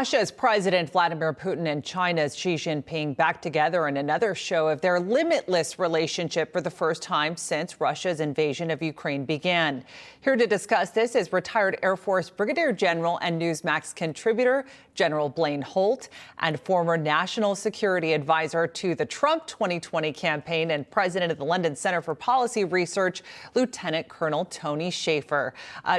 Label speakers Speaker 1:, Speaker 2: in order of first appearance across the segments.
Speaker 1: Russia's President Vladimir Putin and China's Xi Jinping back together in another show of their limitless relationship for the first time since Russia's invasion of Ukraine began. Here to discuss this is retired Air Force Brigadier General and Newsmax contributor General Blaine Holt and former National Security Advisor to the Trump 2020 campaign and president of the London Center for Policy Research, Lieutenant Colonel Tony Shaffer.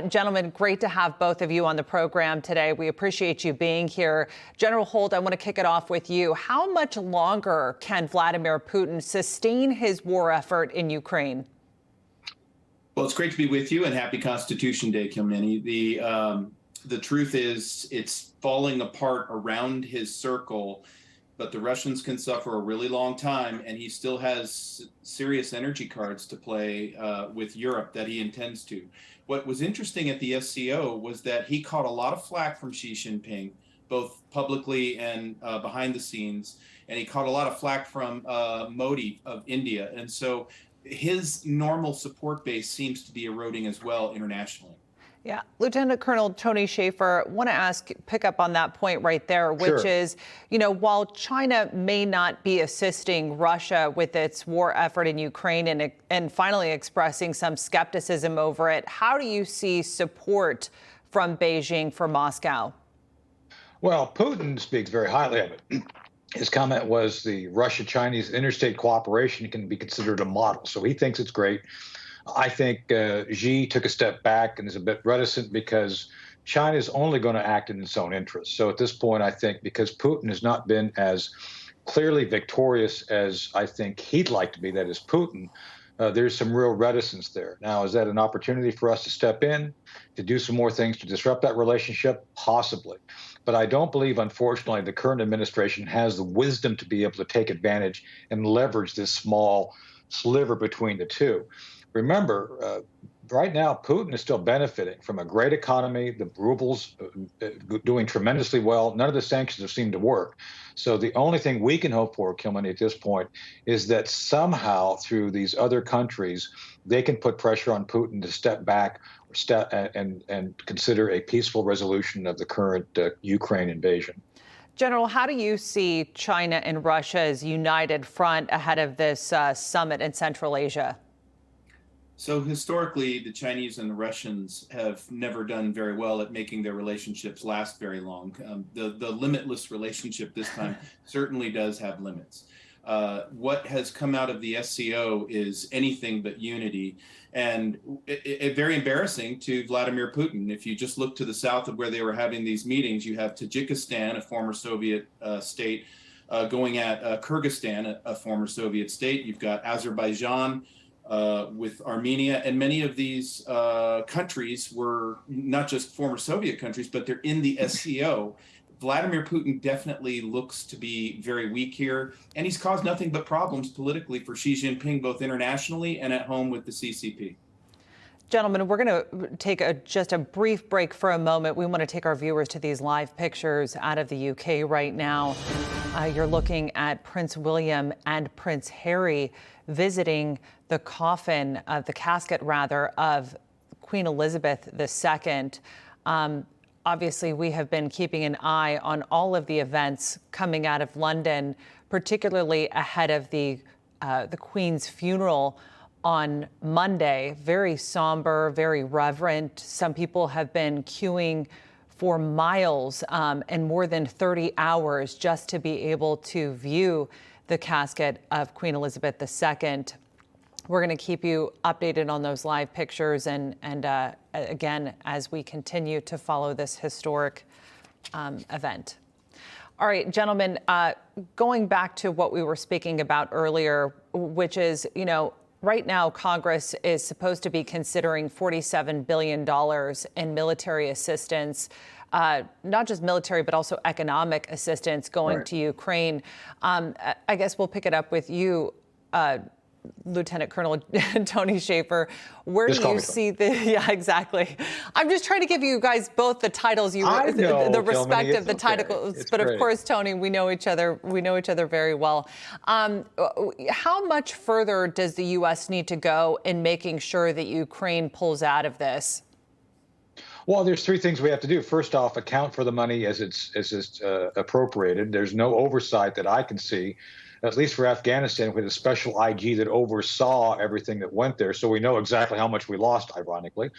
Speaker 1: Gentlemen, great to have both of you on the program today. We appreciate you being here. General Holt, I want to kick it off with you. How much longer can Vladimir Putin sustain his war effort in Ukraine?
Speaker 2: Well, it's great to be with you, and happy Constitution Day, Kilmeny. The truth is it's falling apart around his circle, but the Russians can suffer a really long time, and he still has serious energy cards to play with Europe that he intends to. What was interesting at the SCO was that he caught a lot of flack from Xi Jinping, both publicly and behind the scenes, and he caught a lot of flack from Modi of India. And so his normal support base seems to be eroding as well internationally.
Speaker 1: Yeah, Lieutenant Colonel Tony Shaffer, want to pick up on that point right there, which
Speaker 3: Sure.
Speaker 1: is, while China may not be assisting Russia with its war effort in Ukraine and finally expressing some skepticism over it, how do you see support from Beijing for Moscow?
Speaker 3: Well, Putin speaks very highly of it. His comment was the Russia-Chinese interstate cooperation can be considered a model. So he thinks it's great. I think Xi took a step back and is a bit reticent because China is only going to act in its own interests. So at this point, I think because Putin has not been as clearly victorious as I think he'd like to be, that is Putin, there's some real reticence there. Now, is that an opportunity for us to step in, to do some more things to disrupt that relationship? Possibly. But I don't believe, unfortunately, the current administration has the wisdom to be able to take advantage and leverage this small sliver between the two. Remember, right now, Putin is still benefiting from a great economy. The ruble's doing tremendously well. None of the sanctions have seemed to work. So the only thing we can hope for, Kilmeny, at this point, is that somehow through these other countries, they can put pressure on Putin to step back or and consider a peaceful resolution of the current Ukraine invasion.
Speaker 1: General, how do you see China and Russia's united front ahead of this summit in Central Asia?
Speaker 2: So historically, the Chinese and the Russians have never done very well at making their relationships last very long. The limitless relationship this time certainly does have limits. What has come out of the SCO is anything but unity, and very embarrassing to Vladimir Putin. If you just look to the south of where they were having these meetings, you have Tajikistan, a former Soviet state, going at Kyrgyzstan, a former Soviet state. You've got Azerbaijan, with Armenia, and many of these countries were not just former Soviet countries, but they're in the SCO. Vladimir Putin definitely looks to be very weak here, and he's caused nothing but problems politically for Xi Jinping, both internationally and at home with the CCP.
Speaker 1: Gentlemen, we're going to take just a brief break for a moment. We want to take our viewers to these live pictures out of the UK right now. You're looking at Prince William and Prince Harry visiting the coffin, the casket rather, of Queen Elizabeth II. Obviously, we have been keeping an eye on all of the events coming out of London, particularly ahead of the Queen's funeral on Monday. Very somber, very reverent. Some people have been queuing for miles and more than 30 hours just to be able to view the casket of Queen Elizabeth II. We're going to keep you updated on those live pictures and again, as we continue to follow this historic event. All right, gentlemen, going back to what we were speaking about earlier, which is, right now, Congress is supposed to be considering $47 billion in military assistance, not just military, but also economic assistance going to Ukraine. I guess we'll pick it up with you, Lieutenant Colonel Tony Shaffer. Where do you see yeah, exactly. I'm just trying to give you guys both the titles, the respective the titles. But of course, Tony, we know each other. We know each other very well. How much further does the U.S. need to go in making sure that Ukraine pulls out of this?
Speaker 3: Well, there's three things we have to do. First off, account for the money as it's appropriated. There's no oversight that I can see, at least for Afghanistan, with a special IG that oversaw everything that went there. So we know exactly how much we lost, ironically.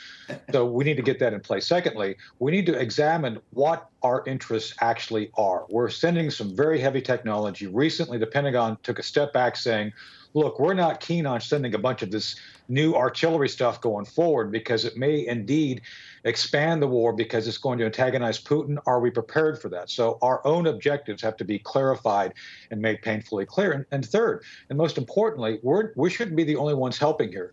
Speaker 3: So we need to get that in place. Secondly, we need to examine what our interests actually are. We're sending some very heavy technology. Recently, the Pentagon took a step back saying, look, we're not keen on sending a bunch of this new artillery stuff going forward because it may indeed expand the war because it's going to antagonize Putin. Are we prepared for that? So our own objectives have to be clarified and made painfully clear. And third, and most importantly, we shouldn't be the only ones helping here.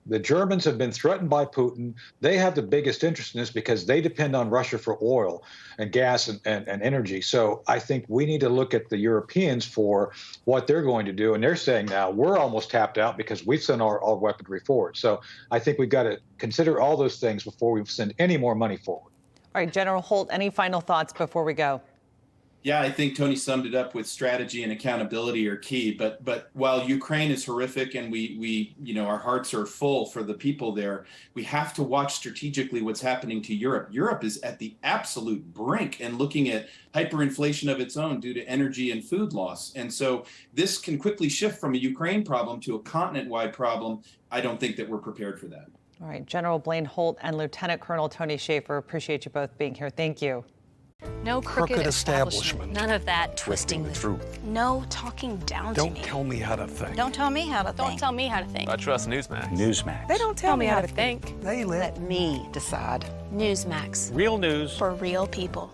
Speaker 3: The Germans have been threatened by Putin. They have the biggest interest in this because they depend on Russia for oil and gas and energy. So I think we need to look at the Europeans for what they're going to do. And they're saying now we're almost tapped out because we've sent our weaponry forward. So I think we've got to consider all those things before we send any more money forward.
Speaker 1: All right, General Holt, any final thoughts before we go?
Speaker 2: Yeah, I think Tony summed it up with strategy and accountability are key. But while Ukraine is horrific and we our hearts are full for the people there, we have to watch strategically what's happening to Europe. Europe is at the absolute brink and looking at hyperinflation of its own due to energy and food loss. And so this can quickly shift from a Ukraine problem to a continent-wide problem. I don't think that we're prepared for that.
Speaker 1: All right, General Blaine Holt and Lieutenant Colonel Tony Shaffer, appreciate you both being here. Thank you.
Speaker 4: No crooked establishment.
Speaker 5: None of that twisting the
Speaker 4: truth.
Speaker 5: No talking down to me.
Speaker 4: Don't tell me how to think.
Speaker 5: Don't tell me how to think.
Speaker 6: Don't tell me how to think.
Speaker 7: I trust Newsmax.
Speaker 4: Newsmax.
Speaker 6: They don't tell me how to think.
Speaker 4: They let
Speaker 6: me decide.
Speaker 5: Newsmax.
Speaker 4: real news
Speaker 5: For real people.